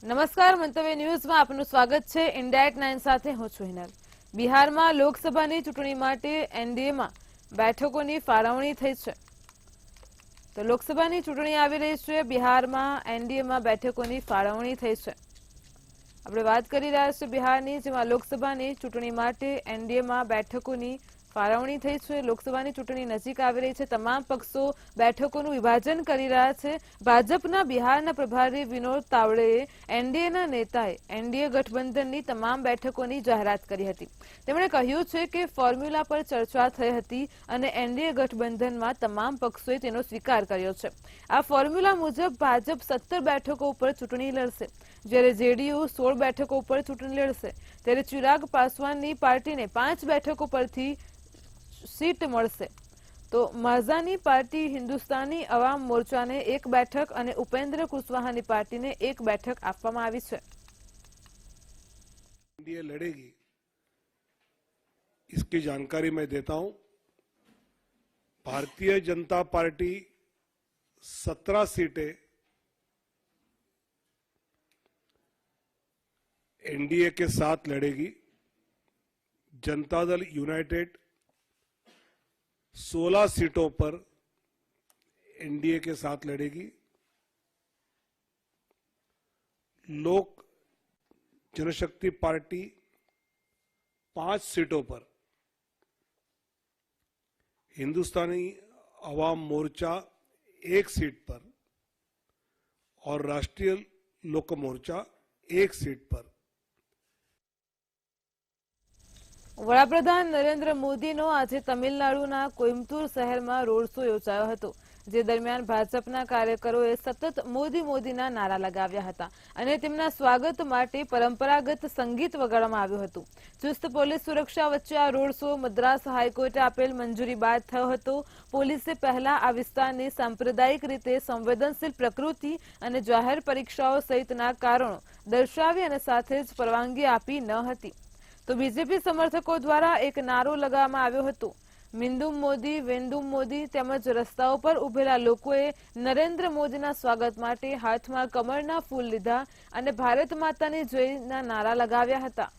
નમસ્કાર, મંતવ્ય ન્યૂઝમાં આપનું સ્વાગત છે। ઇન્ડિયા 9 સાથે હું છું હિનલ। બિહારમાં લોકસભાની ચૂંટણી માટે એનડીએમાં બેઠકોની ફાળવણી થઈ છે। તો લોકસભાની ચૂંટણી આવી રહી છે, બિહારમાં એનડીએમાં બેઠકોની ફાળવણી થઈ છે। આપણે વાત કરી રહ્યા છીએ બિહારની, જેમાં લોકસભાની ચૂંટણી માટે એનડીએમાં બેઠકોની ફાળવણી થઈ છે। લોકસભાની ચૂંટણી નજીક આવી રહી છે, તમામ પક્ષો બેઠકોનું વિભાજન કરી રહ્યા છે। ભાજપના બિહારના પ્રભારી વિનોદ તાવડેએ એનડીએના નેતાએ એનડીએ ગઠબંધનની તમામ બેઠકોની જાહેરાત કરી હતી। તેમણે કહ્યું છે કે ફોર્મ્યુલા પર ચર્ચા થઈ હતી અને એનડીએ ગઠબંધનમાં તમામ પક્ષોએ તેનો સ્વીકાર કર્યો છે। આ ફોર્મ્યુલા મુજબ ભાજપ 17 બેઠકો ઉપર ચૂંટણી લડશે, જ્યારે જેડીયુ 16 બેઠકો ઉપર ચૂંટણી લડશે, ત્યારે ચિરાગ પાસવાનની પાર્ટીને 5 બેઠકો પરથી સીટ મળશે। તો માઝાની પાર્ટી હિન્દુસ્તાની અવામ મોરચાને 1 બેઠક અને ઉપેન્દ્ર કુશવાહાની પાર્ટીને 1 બેઠક આપવામાં આવી છે। एनडीए लड़ेगी, इसकी जानकारी मैं देता हूं। भारतीय जनता पार्टी 17 सीटें एनडीए के साथ लड़ेगी। जनता दल यूनाइटेड 16 सीटों पर एनडीए के साथ लड़ेगी। लोक जनशक्ति पार्टी 5 सीटों पर, हिंदुस्तानी अवाम मोर्चा 1 सीट पर और राष्ट्रीय लोक मोर्चा 1 सीट पर। વડાપ્રધાન નરેન્દ્ર મોદીનો આજે તમિલનાડુના કોઇમ્બતુર શહેરમાં રોડ શો યોજાયો હતો, જે દરમિયાન ભાજપના કાર્યકરોએ સતત મોદી મોદીના નારા લગાવ્યા હતા અને તેમના સ્વાગત માટે પરંપરાગત સંગીત વગાડવામાં આવ્યું હતું। ચુસ્ત પોલીસ સુરક્ષા વચ્ચે આ રોડ શો મદ્રાસ હાઈકોર્ટે આપેલ મંજૂરી બાદ થયો હતો। પોલીસે પહેલા આ વિસ્તારની સાંપ્રદાયિક રીતે સંવેદનશીલ પ્રકૃતિ અને જાહેર પરીક્ષાઓ સહિતના કારણો દર્શાવી અને સાથે જ પરવાનગી આપી ન હતી। તો બીજેપી સમર્થકો દ્વારા એક નારો લગાવવામાં આવ્યો હતો, મિંદુમ મોદી વેન્દુમ મોદી, તેમજ રસ્તાઓ પર ઉભેલા લોકોએ નરેન્દ્ર મોદીના સ્વાગત માટે હાથમાં કમળના ફૂલ લીધા અને ભારત માતાની જયના નારા લગાવ્યા હતા।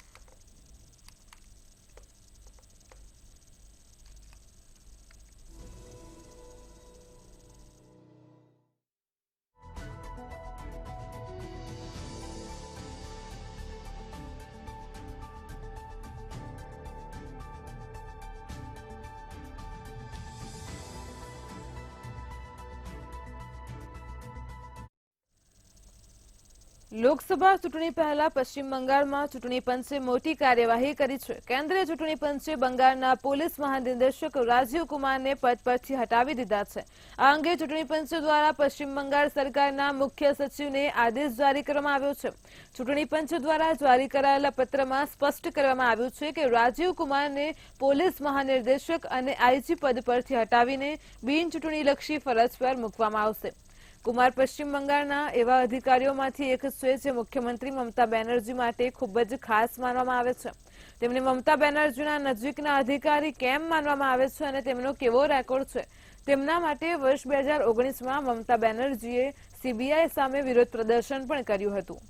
લોકસભા ચૂંટણી પહેલા પશ્ચિમ બંગાળમાં ચૂંટણી પંચે મોટી કાર્યવાહી કરી છે। કેન્દ્રીય ચૂંટણી પંચે બંગાળના પોલીસ મહાનિદેશક રાજીવ કુમારને પદ પરથી હટાવી દીધા છે। આ અંગે ચૂંટણી પંચ દ્વારા પશ્ચિમ બંગાળ સરકારના મુખ્ય સચિવને આદેશ જારી કરવામાં આવ્યો છે। ચૂંટણી પંચ દ્વારા જારી કરાયેલા પત્રમાં સ્પષ્ટ કરવામાં આવ્યું છે કે રાજીવ કુમારને પોલીસ મહાનિર્દેશક અને આઈજી પદ પરથી હટાવીને બિનચૂંટણીલક્ષી ફરજ પર મૂકવામાં આવશે। કુમાર પશ્ચિમ બંગાળના એવા અધિકારીઓમાંથી એક છે જે મુખ્યમંત્રી મમતા બેનર્જી માટે ખૂબ જ ખાસ માનવામાં આવે છે। તેમને મમતા બેનર્જીના નજીકના અધિકારી કેમ માનવામાં આવે છે અને તેમનો કેવો રેકોર્ડ છે, તેમના માટે વર્ષ 2019માં મમતા બેનર્જીએ સીબીઆઈ સામે વિરોધ પ્રદર્શન પણ કર્યું હતું।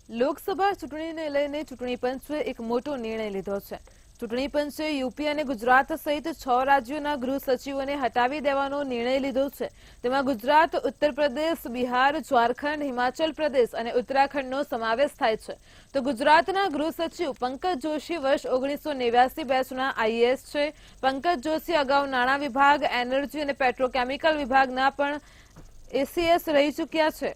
લોકસભા ચૂંટણીને લઈને ચૂંટણી પંચે એક મોટો નિર્ણય લીધો છે। ચૂંટણી પંચે યુપી અને ગુજરાત સહિત 6 રાજ્યોના ગૃહ સચિવોને હટાવી દેવાનો નિર્ણય લીધો છે। તેમાં ગુજરાત, ઉત્તર પ્રદેશ, બિહાર, ઝારખંડ, હિમાચલ પ્રદેશ અને ઉત્તરાખંડનો સમાવેશ થાય છે। તો ગુજરાતના ગૃહ સચિવ પંકજ જોશી વર્ષ 1989 બેચના આઈએએસ છે। પંકજ જોશી અગાઉ નાણાં વિભાગ, એનર્જી અને પેટ્રોકેમિકલ વિભાગના પણ એસીએસ રહી ચૂક્યા છે।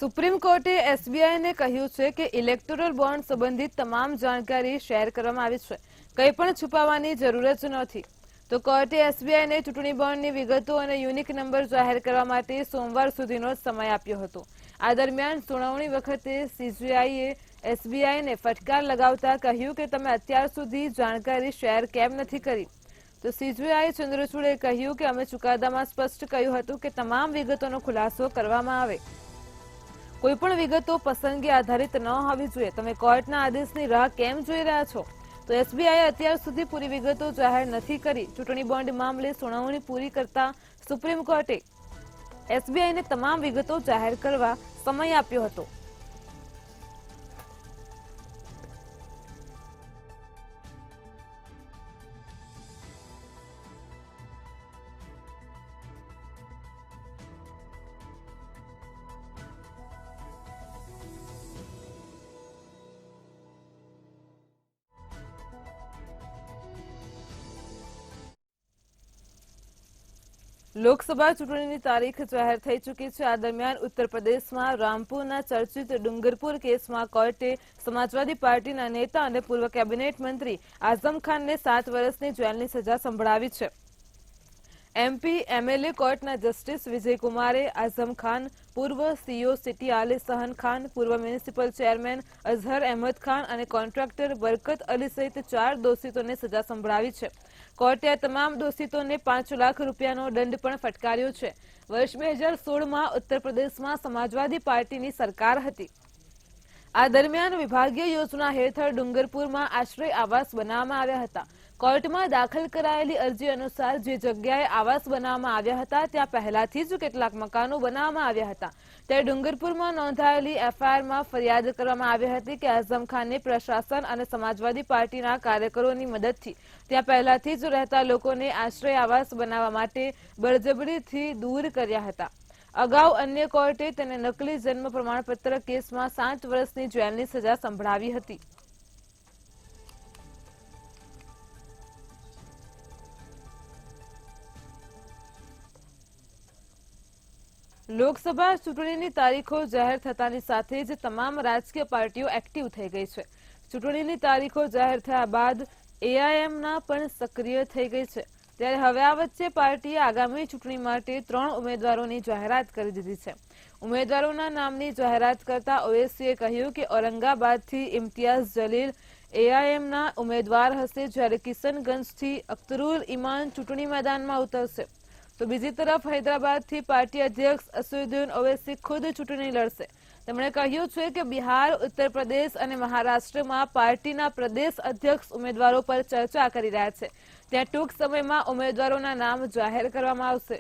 સુપ્રીમ કોર્ટે એસબીઆઈને કહ્યું છે કે ઇલેક્ટોરલ બોન્ડ સંબંધિત તમામ જાણકારી શેર કરવામાં આવી છે, કંઈ પણ છુપાવવાની જરૂર જ નથી. તો કોર્ટે એસબીઆઈને ચૂંટણી બોન્ડની વિગતો અને યુનિક નંબર જાહેર કરવા માટે સોમવાર સુધીનો સમય આપ્યો હતો. આ દરમિયાન સુનાવણી વખતે સીજીઆઈએ એસબીઆઈને ફટકાર લગાવતા કહ્યું કે તમે અત્યાર સુધી જાણકારી શેર કેમ નથી કરી. તો સીજીઆઈ ચંદ્રચૂડે કહ્યું કે અમે ચુકાદામાં સ્પષ્ટ કહ્યું હતું કે તમામ વિગતોનો ખુલાસો કરવામાં આવે. કોઈપણ વિગતો પસંદગી આધારિત ન હોવી જોઈએ. તમે કોર્ટના આદેશની રાહ કેમ જોઈ રહ્યા છો? તો એસબીઆઈએ અત્યાર સુધી પૂરી વિગતો જાહેર નથી કરી. ચૂંટણી બોન્ડ મામલે સુનાવણી પૂરી કરતા સુપ્રીમ કોર્ટે એસબીઆઈને તમામ વિગતો જાહેર કરવા સમય આપ્યો હતો. લોકસભા ચૂંટણીની તારીખ જાહેર થઈ ચૂકી છે. આ દરમિયાન ઉત્તર પ્રદેશમાં રામપુરના ચર્ચિત ડુંગરપુર કેસમાં કોર્ટે સમાજવાદી પાર્ટીના નેતા અને પૂર્વ કેબિનેટ મંત્રી આઝમ ખાનને 7 વર્ષની જેલની સજા સંભળાવી છે. એમપી એમએલએ કોર્ટના જસ્ટિસ વિજયકુમારે આઝમ ખાન, પૂર્વ સીઓ સિટી આલે સહન ખાન, પૂર્વ મ્યુનિસિપલ ચેરમેન અઝહર અહેમદ ખાન અને કોન્ટ્રાક્ટર બરકત અલી સહિત 4 દોષિતોને સજા સંભળાવી છે. કોર્ટે આ તમામ દોષિતોને 5 લાખ રૂપિયાનો દંડ પણ ફટકાર્યો છે. વર્ષ 2016માં ઉત્તર પ્રદેશમાં સમાજવાદી પાર્ટીની સરકાર હતી. આ દરમિયાન વિભાગીય યોજના હેઠળ ડુંગરપુરમાં આશ્રય આવાસ બનાવવામાં આવ્યા હતા. કોર્ટમાં દાખલ કરાયેલી અરજી અનુસાર જે જગ્યાએ આવાસ બનાવવામાં આવ્યા હતા ત્યાં પહેલાથી જ કેટલાક મકાનો બનાવવામાં આવ્યા હતા. ત્યારે ડુંગરપુરમાં નોંધાયેલી એફઆઈઆરમાં ફરિયાદ કરવામાં આવી હતી કે આઝમ ખાને પ્રશાસન અને સમાજવાદી પાર્ટીના કાર્યકરોની મદદથી ત્યાં પહેલાથી જ રહેતા લોકોને આશ્રય આવાસ બનાવવા માટે બળજબરીથી દૂર કર્યા હતા. અગાઉ અન્ય કોર્ટે તેને નકલી જન્મ પ્રમાણપત્ર કેસમાં 7 વર્ષની જેલની સજા સંભળાવી હતી. લોકસભા ચૂંટણીની તારીખો જાહેર થતાની સાથે જ તમામ રાજકીય પાર્ટીઓ એક્ટિવ થઈ ગઈ છે. ચૂંટણીની તારીખો જાહેર થયા બાદ એઆઈએમના પણ સક્રિય થઈ ગઈ છે. ત્યારે હવે આ વચ્ચે પાર્ટીએ આગામી ચૂંટણી માટે 3 ઉમેદવારોની જાહેરાત કરી દીધી છે. ઉમેદવારોના નામની જાહેરાત કરતા ઓવેસીએ કહ્યું કે ઔરંગાબાદથી ઇમ્તિયાઝ જલીલ એઆઈએમના ઉમેદવાર હશે, જ્યારે કિશનગંજથી અખ્તરુલ ઇમાન ચૂંટણી મેદાનમાં ઉતરશે. તો બીજી તરફ હૈદરાબાદથી પાર્ટી અધ્યક્ષ અસદુદ્દીન ઓવૈસી ખુદ ચૂંટણી લડશે. તેમણે કહ્યું છે કે બિહાર, ઉત્તર પ્રદેશ અને મહારાષ્ટ્રમાં પાર્ટીના પ્રદેશ અધ્યક્ષ ઉમેદવારો પર ચર્ચા કરી રહ્યા છે. ત્યાં ટૂંક સમયમાં ઉમેદવારોના નામ જાહેર કરવામાં આવશે.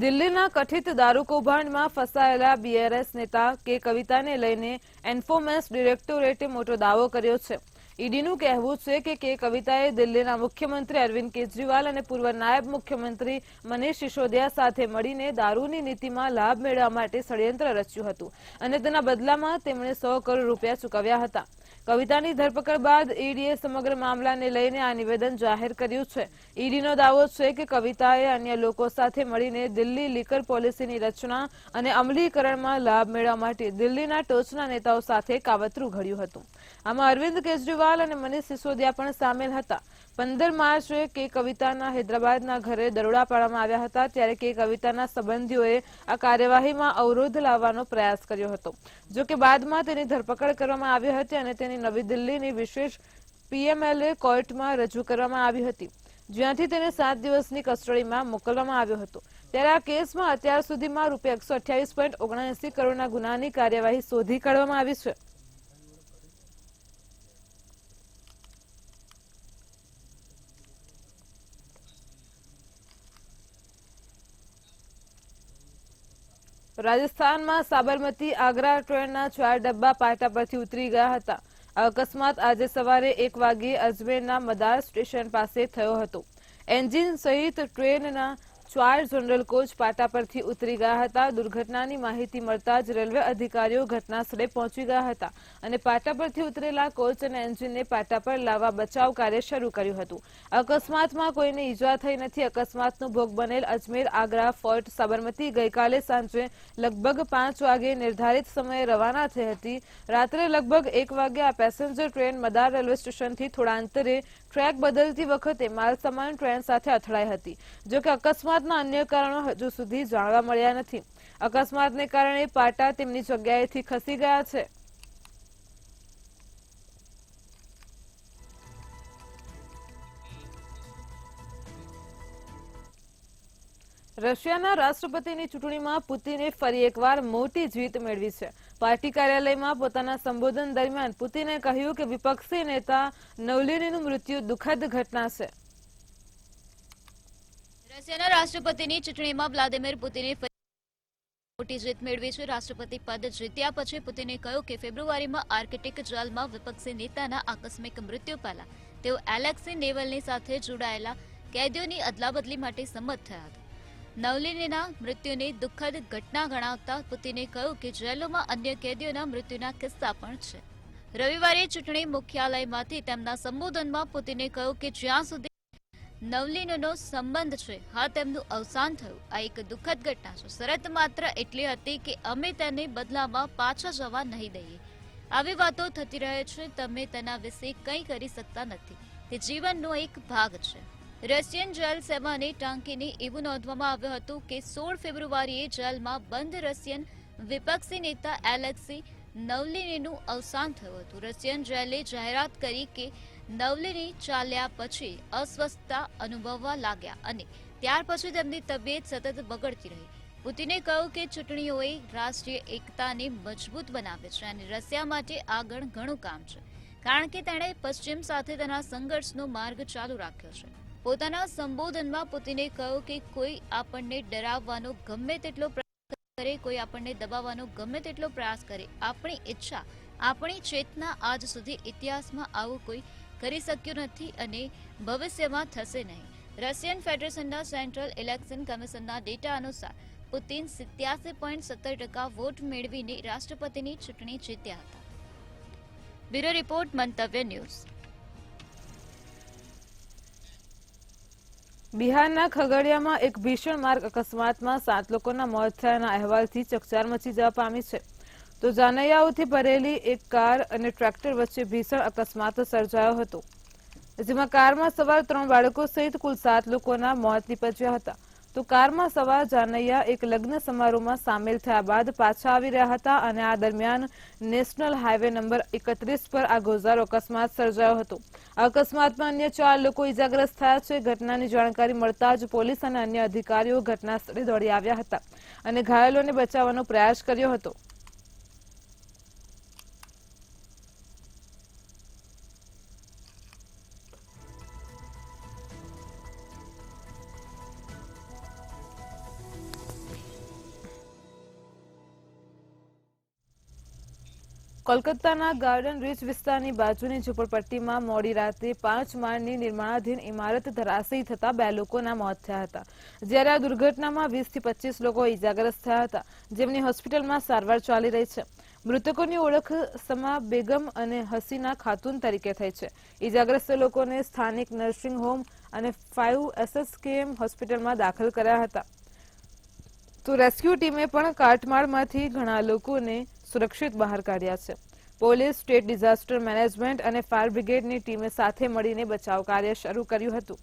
દિલ્હીના કથિત દારૂ કૌભાંડમાં ફસાયેલા બીઆરએસ નેતા કે કવિતાને લઈને એન્ફોર્સમેન્ટ ડિરેક્ટોરેટે મોટો દાવો કર્યો છે. ઈડીનું કહેવું છે કે કવિતાએ દિલ્હીના મુખ્યમંત્રી અરવિંદ કેજરીવાલ અને પૂર્વ નાયબ મુખ્યમંત્રી મનીષ સિસોદિયા સાથે મળીને દારૂની નીતિમાં લાભ મેળવવા માટે ષડયંત્ર રચ્યું હતું અને તેના બદલામાં તેમણે 100 કરોડ રૂપિયા ચૂકવ્યા હતા. કવિતાની ધરપકડ બાદ ઈડીએ સમગ્ર મામલાને લઈને આ નિવેદન જાહેર કર્યું છે. ઈડીનો દાવો છે કે કવિતાએ અન્ય લોકો સાથે મળીને દિલ્હી લીકર પોલિસીની રચના અને અમલીકરણમાં લાભ મેળવવા માટે દિલ્હીના ટોચના નેતાઓ સાથે કાવતરું ઘડ્યું હતું. આમાં અરવિંદ કેજરીવાલ અને મનીષ સિસોદિયા પણ સામેલ હતા. 15 માર્ચે કે કવિતાના હૈદરાબાદના ઘરે દરોડા પાડવામાં આવ્યા હતા. ત્યારે કે કવિતાના સંબંધીઓએ આ કાર્યવાહીમાં અવરોધ લાવવાનો પ્રયાસ કર્યો હતો. જો કે બાદમાં તેની ધરપકડ કરવામાં આવી હતી અને તેની નવી દિલ્હીની વિશેષ પીએમએલએ કોર્ટમાં રજૂ કરવામાં આવી હતી, જ્યાંથી તેને 7 દિવસની કસ્ટડીમાં મોકલવામાં આવ્યો હતો. ત્યારે આ કેસમાં અત્યાર સુધીમાં ₹128.79 કરોડના ગુનાની કાર્યવાહી શોધી કાઢવામાં આવી છે. રાજસ્થાનમાં સાબરમતી આગ્રા ટ્રેનના 4 ડબ્બા પાટા પરથી ઉતરી ગયા હતા. અકસ્માત આજે સવારે 1 વાગ્યે અજમેરના મદાર સ્ટેશન પાસે થયો હતો. એન્જિન સહિત ટ્રેનના 4 જનરલ કોચ પાટા પરથી ઉતરી ગયા હતા। દુર્ઘટનાની માહિતી મળતા જ રેલવે અધિકારીઓ ઘટનાસ્થળે પહોંચી ગયા હતા અને પાટા પરથી ઉતરેલા કોચ અને એન્જિનને પાટા પર લાવવા બચાવ કાર્ય શરૂ કર્યું હતું। અકસ્માતમાં કોઈને ઈજા થઈ નથી। અકસ્માતનો ભોગ બનેલ અજમેર આગ્રા ફોર્ટ સાબરમતી ગઈકાલે સાંજે લગભગ 5 વાગે નિર્ધારિત સમયે રવાના થઈ હતી। રાત્રે લગભગ 1 વાગે આ પેસેન્જર ટ્રેન મદાર રેલવે સ્ટેશનથી થોડા અંતરે ટ્રેક બદલતી વખતે માલસામાન ટ્રેન સાથે અથડાઈ હતી। જો કે અકસ્માતના અન્ય કારણો હજુ સુધી જાણવા મળ્યા નથી। અકસ્માતને કારણે પાટા તેમની જગ્યાએથી ખસી ગયા છે। રશિયાના રાષ્ટ્રપતિની ચૂંટણીમાં પુતિને ફરી એકવાર મોટી જીત મેળવી છે। પાર્ટી કાર્યાલયમાં પોતાના સંબોધન દરમિયાન પુતિને કહ્યું કે વિપક્ષી નેતા નવલિનીનું મૃત્યુ દુઃખદ ઘટના છે। રશિયાના રાષ્ટ્રપતિની ચૂંટણીમાં વ્લાદિમીર પુતિને મોટી જીત મેળવી છે। રાષ્ટ્રપતિ પદ જીત્યા પછી પુતિને કહ્યું કે ફેબ્રુઆરીમાં આર્કટિક જેલમાં વિપક્ષી નેતાના આકસ્મિક મૃત્યુ પહેલા તેઓ એલેક્સી નેવલની સાથે જોડાયેલા કેદીઓની અદલાબદલી માટે સંમત થયા હતા। નવલિનીના મૃત્યુને દુઃખદ ઘટના ગણાવતા પુતિને કહ્યું કે જેલોમાં અન્ય કેદીઓના મૃત્યુના કિસ્સા પણ છે। રવિવારે ચૂંટણી મુખ્યાલયમાંથી તેમના સંબોધનમાં પુતિને કહ્યું કે જ્યાં સુધી નવલિનનો સંબંધ છે, હા તેમનું અવસાન થયું આ એક દુઃખદ ઘટના છે। શરત માત્ર એટલી હતી કે અમે તેને બદલામાં પાછા જવા નહીં દઈએ। આવી વાતો થતી રહે છે, તમે તેના વિશે કંઈ કરી શકતા નથી, તે જીવનનો એક ભાગ છે। રશિયન જેલ સેવાને ટાંકીને એવું નોંધવામાં આવ્યું હતું કે 16 ફેબ્રુઆરીએ જેલમાં બંધ રશિયન વિપક્ષી નેતા એલેક્સી નવલિનીનું અવસાન થયું હતું। રશિયન જેલે જાહેરાત કરી કે નવલિની ચાલ્યા પછી અસ્વસ્થતા અનુભવવા લાગ્યા અને ત્યાર પછી તેમની તબિયત સતત બગડતી રહી। પુતિને કહ્યું કે ચૂંટણીઓએ રાષ્ટ્રીય એકતાને મજબૂત બનાવે છે અને રશિયા માટે આગળ ઘણું કામ છે, કારણ કે તેણે પશ્ચિમ સાથે તેના સંઘર્ષનો માર્ગ ચાલુ રાખ્યો છે। પોતાના સંબોધનમાં પુતિને કહ્યું કે કોઈ આપણને ડરાવવાનો ગમે તેટલો પ્રયાસ કરે, કોઈ આપણને દબાવવાનો ગમે તેટલો પ્રયાસ કરે, આપણી ઈચ્છા, આપણી ચેતના આજ સુધી ઇતિહાસમાં આવું કોઈ કરી શક્યું નથી અને ભવિષ્યમાં થશે નહીં। રશિયન ફેડરેશનના સેન્ટ્રલ ઇલેક્શન કમિશનના ડેટા અનુસાર પુતિન 87.17% વોટ મેળવીને રાષ્ટ્રપતિની ચૂંટણી જીત્યા હતા। બ્યુરો રિપોર્ટ, મંતવ્ય ન્યૂઝ। બિહારના ખગડિયામાં એક ભીષણ માર્ગ અકસ્માતમાં 7 લોકોના મોત થયાના અહેવાલથી ચકચાર મચી જવા પામી છે। તો જાનૈયાઓથી ભરેલી એક કાર અને ટ્રેક્ટર વચ્ચે ભીષણ અકસ્માત સર્જાયો હતો, જેમાં કારમાં સવાર 3 બાળકો સહિત કુલ 7 લોકોના મોત નીપજ્યા હતા। તો કારમાં સવાર જાનૈયા એક લગ્ન સમારોહમાં સામેલ થયા બાદ પાછા આવી રહ્યા હતા અને આ દરમિયાન નેશનલ હાઈવે નંબર 31 પર આ ગોઝારો અકસ્માત સર્જાયો હતો। આ અકસ્માતમાં અન્ય 4 લોકો ઇજાગ્રસ્ત થયા છે। ઘટનાની જાણકારી મળતા જ પોલીસ અને અન્ય અધિકારીઓ ઘટના સ્થળે દોડી આવ્યા હતા અને ઘાયલોને બચાવવાનો પ્રયાસ કર્યો હતો। કોલકાતાના ગાર્ડન રીચ વિસ્તારની બાજુની ઝૂંપડપટ્ટીમાં મોડી રાતે 5 માળની નિર્માણાધીન ઇમારત ધરાશયી થતા 2 લોકોના મોત થયા હતા, જ્યારે આ દુર્ઘટનામાં 20 થી 25 લોકો ઇજાગ્રસ્ત થયા હતા, જેમની હોસ્પિટલમાં સારવાર ચાલી રહી છે। મૃતકોની ઓળખ સમા બેગમ અને હસીના ખાતુન તરીકે થઈ છે। ઇજાગ્રસ્ત લોકોને સ્થાનિક નર્સિંગ હોમ અને 5 SSKM હોસ્પિટલમાં દાખલ કર્યા હતા। તો રેસ્ક્યુ ટીમે પણ કાટમાળમાંથી ઘણા લોકોને સુરક્ષિત બહાર કાઢ્યા છે। પોલીસ, સ્ટેટ ડિઝાસ્ટર મેનેજમેન્ટ અને ફાયર બ્રિગેડની ટીમે સાથે મળીને બચાવ કાર્ય શરૂ કર્યું હતું।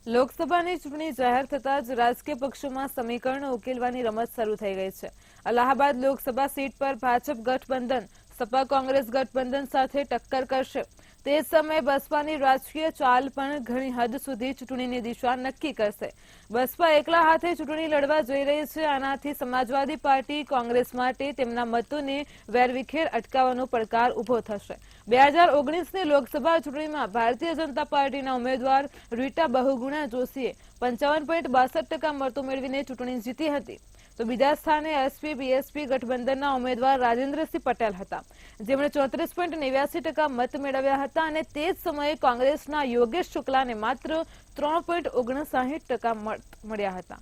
લોકસભાની ચૂંટણી જાહેર થતાં જ રાજકીય પક્ષોમાં સમીકરણો ઉકેલવાની રમત શરૂ થઈ ગઈ છે। અલ્હાબાદ લોકસભા સીટ પર ભાજપ ગઠબંધન સપા કોંગ્રેસ ગઠબંધન સાથે ટક્કર કરશે, તે સમયે બસપાની રાજકીય ચાલ પણ ઘણી હદ સુધી ચૂંટણીની દિશા નક્કી કરશે. બસપા એકલા હાથે ચૂંટણી લડવા જઈ રહી છે. આનાથી સમાજવાદી પાર્ટી કોંગ્રેસ માટે તેમના મતોને વેરવિખેર અટકાવવાનો પડકાર ઉભો થશે. 2019ની લોકસભા ચૂંટણીમાં ભારતીય જનતા પાર્ટીના ઉમેદવાર રીટા બહુગુણા જોશીએ 55.62% મતો મેળવીને ચૂંટણી જીતી હતી. તો બીજા સ્થાને એસપી બીએસપી ગઠબંધનના ઉમેદવાર રાજેન્દ્રસિંહ પટેલ હતા, જેમણે 34.89% મત મેળવ્યા હતા અને તે જ સમયે કોંગ્રેસના યોગેશ શુક્લાને માત્ર 3.59% મત મળ્યા હતા.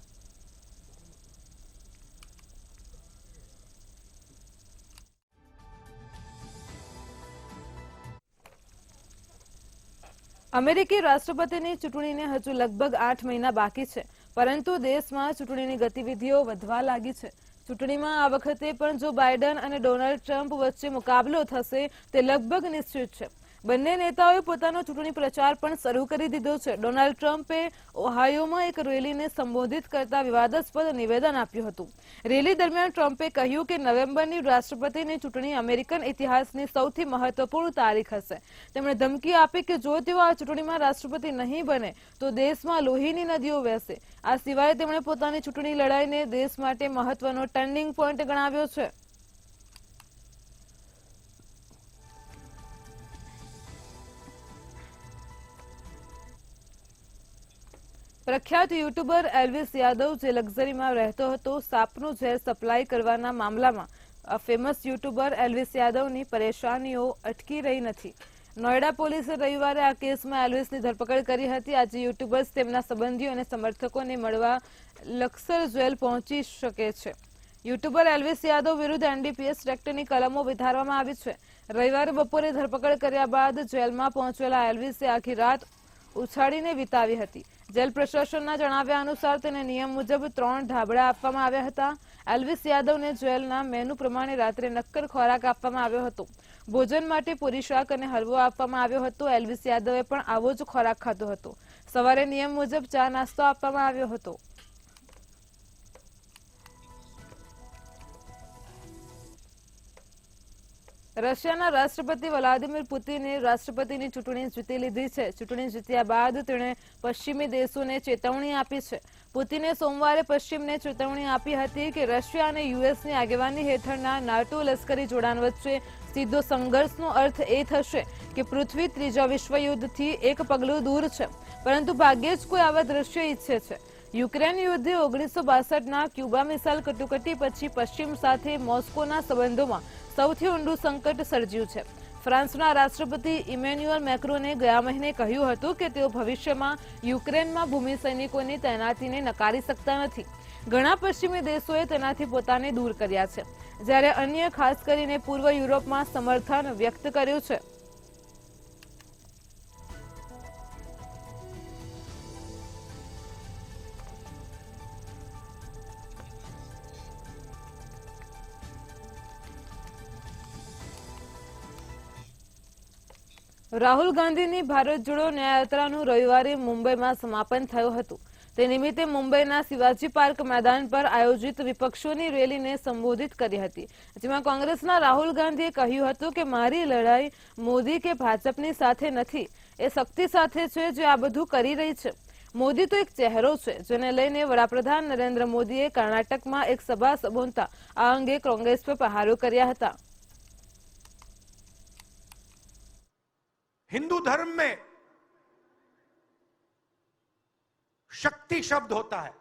અમેરિકી રાષ્ટ્રપતિની ચૂંટણીને હજુ લગભગ 8 મહિના બાકી છે, પરંતુ દેશમાં ચૂંટણીની ગતિવિધિઓ વધવા લાગી છે. ચૂંટણીમાં આ વખતે પણ જો બાઇડન અને ડોનાલ્ડ ટ્રમ્પ વચ્ચે મુકાબલો થશે તે લગભગ નિશ્ચિત છે. બંને નેતાઓએ પોતાનો ચૂંટણી પ્રચાર પણ શરૂ કરી દીધો છે. ડોનાલ્ડ ટ્રમ્પે ઓહાયોમાં એક રેલીને સંબોધિત કરતા વિવાદાસ્પદ નિવેદન આપ્યું હતું. રેલી દરમિયાન ટ્રમ્પે કહ્યું કે નવેમ્બરની રાષ્ટ્રપતિની ચૂંટણી અમેરિકન ઇતિહાસની સૌથી મહત્વપૂર્ણ તારીખ હશે. તેમણે ધમકી આપી કે જો તેઓ આ ચૂંટણીમાં રાષ્ટ્રપતિ નહીં બને તો દેશમાં લોહીની નદીઓ વહેશે. આ સિવાય તેમણે પોતાની ચૂંટણી લડાઈને દેશ માટે મહત્વનો ટર્નિંગ પોઈન્ટ ગણાવ્યો છે. પ્રખ્યાત યુટ્યુબર એલ્વિસ યાદવ, જે લક્ઝરીમાં રહેતો હતો, સાપનું ઝેર સપ્લાય કરવાના મામલામાં ફેમસ યુટ્યુબર એલ્વિસ યાદવની પરેશાનીઓ અટકી રહી નથી. નોઈડા પોલીસે રવિવારે આ કેસમાં એલ્વિસની ધરપકડ કરી હતી. આજે યુટ્યુબર્સ તેમના સંબંધીઓ અને સમર્થકોને મળવા લક્સર જેલ પહોંચી શકે છે. યુટ્યુબર એલ્વિસ યાદવ વિરુદ્ધ એનડીપીએસ એક્ટની કલમો વધારવામાં આવી છે. રવિવારે બપોરે ધરપકડ કર્યા બાદ જેલમાં પહોંચેલા એલ્વિસે આખી રાત ઉછાળીને વિતાવી હતી. જેલ પ્રશાસનના જણાવ્યા અનુસાર તેને નિયમ મુજબ 3 ઢાબળા આપવામાં આવ્યા હતા. એલ્વિસ યાદવને જેલના મેનુ પ્રમાણે રાત્રે નક્કર ખોરાક આપવામાં આવ્યો હતો. ભોજન માટે પૂરી, શાક અને હલવો આપવામાં આવ્યો હતો. એલ્વિસ યાદવે પણ આવો જ ખોરાક ખાધો હતો. સવારે નિયમ મુજબ ચા નાસ્તો આપવામાં આવ્યો હતો. રશિયાના રાષ્ટ્રપતિ વ્લાદિમીર પુતિને રાષ્ટ્રપતિની ચૂંટણી જીતી લીધી છે. ચૂંટણી જીત્યા બાદ તેણે પશ્ચિમી દેશોને ચેતવણી આપી છે. પુતિને સોમવારે પશ્ચિમને ચેતવણી આપી હતી કે રશિયા અને યુએસની આગેવાની હેઠળના નાટો લશ્કરી જોડાણ વચ્ચે સીધો સંઘર્ષનો અર્થ એ થશે કે પૃથ્વી ત્રીજા વિશ્વયુદ્ધથી એક પગલું દૂર છે. પરંતુ ભાગ્યે જ કોઈ આવા દ્રશ્ય ઈચ્છે છે. યુક્રેન યુદ્ધે 1962ના ક્યુબા મિસાઇલ કટોકટી પછી પશ્ચિમ સાથે મોસ્કોના સંબંધોમાં સૌથી ઊંડું સંકટ સર્જ્યું છે. ફ્રાન્સના રાષ્ટ્રપતિ ઇમેન્યુઅલ મેક્રોને ગયા મહિને કહ્યું હતું કે તેઓ ભવિષ્યમાં યુક્રેનમાં ભૂમિ સૈનિકોની તૈનાતીને નકારી શકતા નથી. ઘણા પશ્ચિમી દેશોએ તેનાથી પોતાને દૂર કર્યા છે, જ્યારે અન્ય, ખાસ કરીને પૂર્વ યુરોપમાં, સમર્થન વ્યક્ત કર્યું છે. રાહુલ ગાંધીની ભારત જોડો ન્યાયયાત્રાનું રવિવારે મુંબઈમાં સમાપન થયું હતું. તે નિમિત્તે મુંબઈના શિવાજી પાર્ક મેદાન પર આયોજિત વિપક્ષોની રેલીને સંબોધિત કરી હતી, જેમાં કોંગ્રેસના રાહુલ ગાંધીએ કહ્યું હતું કે મારી લડાઈ મોદી કે ભાજપની સાથે નથી, એ શક્તિ સાથે છે જે આ બધું કરી રહી છે. મોદી તો એક ચહેરો છે, જેને લઈને વડાપ્રધાન નરેન્દ્ર મોદીએ કર્ણાટકમાં એક સભા સંબોધતા આ અંગે કોંગ્રેસ પર પ્રહારો કર્યા હતા. हिंदू धर्म में शक्ति शब्द होता है.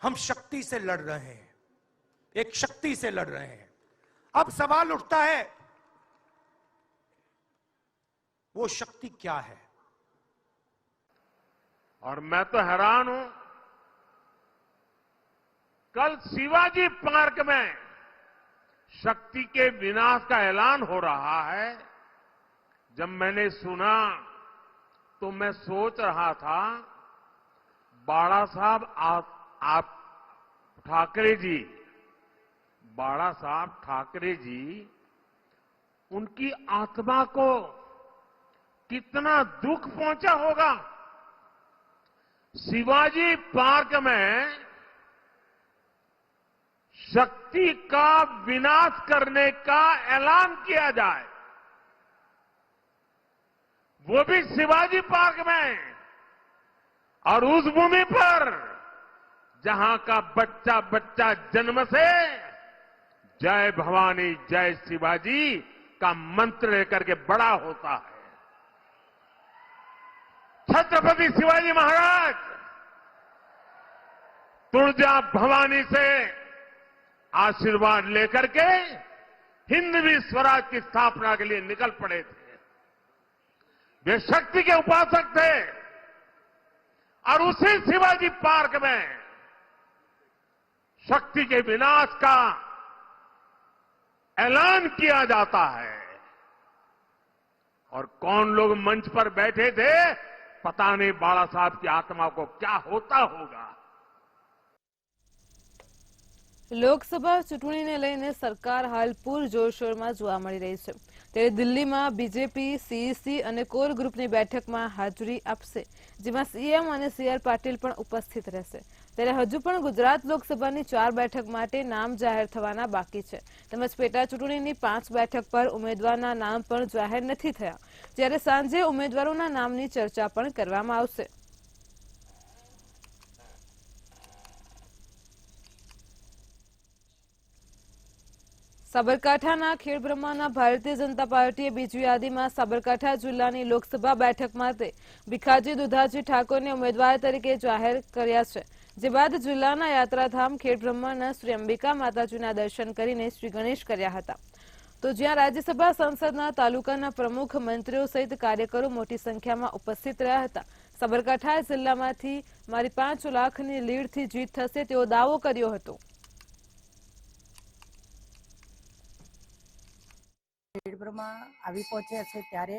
हम शक्ति से लड़ रहे हैं, एक शक्ति से लड़ रहे हैं. अब सवाल उठता है वो शक्ति क्या है. और मैं तो हैरान हूं, कल शिवाजी पार्क में शक्ति के विनाश का ऐलान हो रहा है. जब मैंने सुना तो मैं सोच रहा था, बाड़ा साहब आप ठाकरे जी उनकी आत्मा को कितना दुख पहुंचा होगा. शिवाजी पार्क में शक्ति का विनाश करने का ऐलान किया जाए, वो भी शिवाजी पार्क में, और उस भूमि पर जहां का बच्चा बच्चा जन्म से जय भवानी जय शिवाजी का मंत्र लेकर के बड़ा होता है। छत्रपति शिवाजी महाराज तुळजा भवानी से आशीर्वाद लेकर के हिंदवी स्वराज की स्थापना के लिए निकल पड़े थे। वे शक्ति के उपासक थे और उसी शिवाजी पार्क में शक्ति के विनाश का ऐलान किया जाता है। और कौन लोग मंच पर बैठे थे, पता नहीं बाला साहब की आत्मा को क्या होता होगा। લોકસભા ચૂંટણીને લઈને સરકાર હાલ પૂરજોશમાં જોવા મળી રહી છે, ત્યારે દિલ્હીમાં બીજેપી સીઈસી અને કોર ગ્રુપની બેઠકમાં હાજરી આપશે, જેમાં સીએમ અને સીઆર પાટીલ પણ ઉપસ્થિત રહેશે। ત્યારે હજુ પણ ગુજરાત લોકસભાની 4 બેઠક માટે નામ જાહેર થવાના બાકી છે, તેમજ પેટા ચૂંટણીની 5 બેઠક પર ઉમેદવારના નામ પણ જાહેર નથી થયા, જ્યારે સાંજે ઉમેદવારોના નામની ચર્ચા પણ કરવામાં આવશે। સાબરકાંઠાના ખેડબ્રહ્માના ભારતીય જનતા પાર્ટીએ બીજી યાદીમાં સાબરકાંઠા જિલ્લાની લોકસભા બેઠક માટે ભીખાજી દુધાજી ઠાકોરને ઉમેદવાર તરીકે જાહેર કર્યા છે, જે બાદ જિલ્લાના યાત્રાધામ ખેડબ્રહ્માના શ્રી અંબિકા માતાજીના દર્શન કરીને શ્રી ગણેશ કર્યા હતા। તો જ્યાં રાજ્યસભા સંસદના તાલુકાના પ્રમુખ મંત્રીઓ સહિત કાર્યકરો મોટી સંખ્યામાં ઉપસ્થિત રહ્યા હતા। સાબરકાંઠા જિલ્લામાંથી મારી 5 લાખની લીડથી જીત થશે તેવો દાવો કર્યો હતો। ખેડબ્રહ્મા આવી પહોંચ્યા છે ત્યારે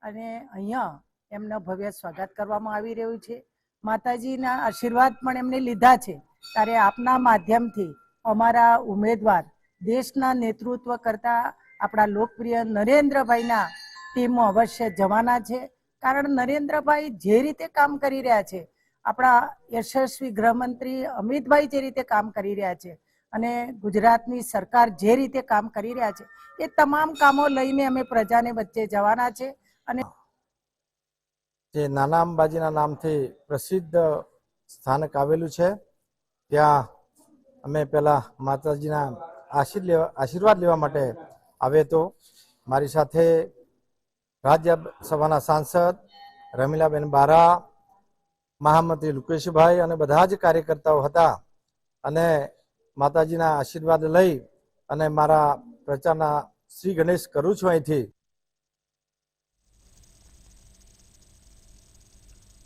અને અહીંયા એમના ભવ્ય સ્વાગત કરવામાં આવી રહ્યું છે। માતાજીના આશીર્વાદ પણ એમને લીધા છે, ત્યારે આપના માધ્યમથી અમારા ઉમેદવાર દેશના નેતૃત્વ કરતા આપણા લોકપ્રિય નરેન્દ્રભાઈના ટીમમાં અવશ્ય જવાના છે, કારણ નરેન્દ્રભાઈ જે રીતે કામ કરી રહ્યા છે, આપણા યશસ્વી ગૃહમંત્રી અમિતભાઈ જે રીતે કામ કરી રહ્યા છે અને ગુજરાતની સરકાર જે રીતે કામ કરી રહ્યા છે, એ તમામ કામો લઈને અમે પ્રજાને વચ્ચે જવાના છે। અને જે નાના અંબાજીના નામથી પ્રસિદ્ધ સ્થાનક આવેલું છે, ત્યાં અમે પહેલા માતાજીના આશીર્વાદ લેવા માટે આવે તો મારી સાથે રાજ્યસભાના સાંસદ રમીલાબેન બારા, મહામંત્રી લુકેશભાઈ અને બધા જ કાર્યકર્તાઓ હતા અને માતાજીના આશીર્વાદ લઈ અને મારા પ્રચારના શ્રી ગણેશ કરું છું। અહીંથી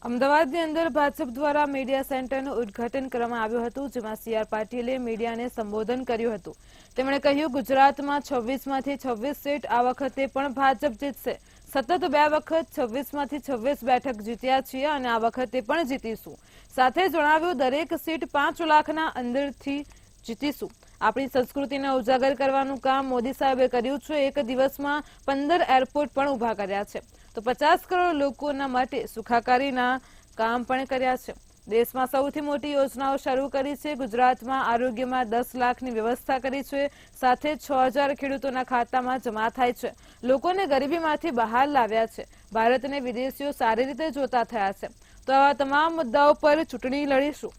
અમદાવાદની અંદર ભાજપ દ્વારા મીડિયા સેન્ટરનું ઉદ્ઘાટન કરવામાં આવ્યું હતું, જેમાં સીઆર પાટીલે મીડિયાને સંબોધન કર્યું હતું। તેમણે કહ્યું, ગુજરાતમાં 26માંથી 26 સીટ આ વખતે પણ ભાજપ જીતશે। સતત 2 વખત 26માંથી 26 બેઠક જીત્યા છીએ અને આ વખતે પણ જીતીશું। સાથે જણાવ્યું, દરેક સીટ 5 લાખના અંદરથી જીતીશું। આપણી સંસ્કૃતિને ઉજાગર કરવાનું કામ મોદી સાહેબે કર્યું છે। એક દિવસમાં 15 એરપોર્ટ પણ ઉભા કર્યા છે, તો 50 કરોડ લોકોના માટે સુખાકારીના કામ પણ કર્યા છે। દેશમાં સૌથી મોટી યોજનાઓ શરૂ કરી છે। ગુજરાતમાં આરોગ્યમાં 10 લાખની વ્યવસ્થા કરી છે, સાથે 6000 ખેડૂતોના ખાતામાં જમા થાય છે। લોકોને ગરીબીમાંથી બહાર લાવ્યા છે। ભારતને વિદેશીઓ સારી રીતે જોતા થયા છે। તો આવા તમામ મુદ્દાઓ પર ચૂંટણી લડીશું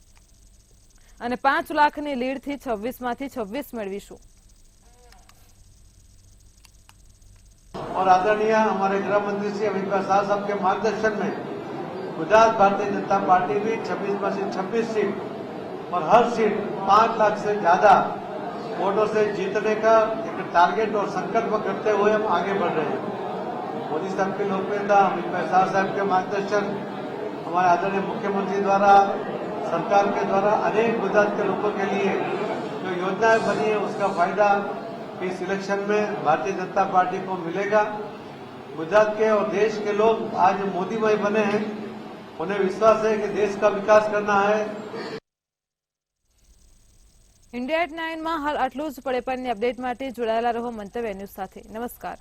અને 5 લાખની લીડથી 26માંથી 26 મેળવીશું। और आदरणीय हमारे गृह मंत्री श्री अमित भाई शाह साहब के मार्गदर्शन में गुजरात भारतीय जनता पार्टी भी 26 में से 26 सीट और हर सीट 5 लाख से ज्यादा वोटों से जीतने का एक टारगेट और संकल्प करते हुए हम आगे बढ़ रहे हैं। मोदी साहब की लोकप्रियता, अमित भाई शाह साहब के मार्गदर्शन, हमारे आदरणीय मुख्यमंत्री द्वारा, सरकार के द्वारा अनेक गुजरात के लोगों के लिए जो योजनाएं बनी है, उसका फायदा इस इलेक्शन में भारतीय जनता पार्टी को मिलेगा। गुजरात के और देश के लोग आज मोदीमय बने हैं, उन्हें विश्वास है कि देश का विकास करना है। इंडिया@9 માં હાલ આટલું જ। પડે પણની અપડેટ માટે જોડાયેલા રહો મંતવ્ય ન્યૂઝ સાથે। નમસ્કાર।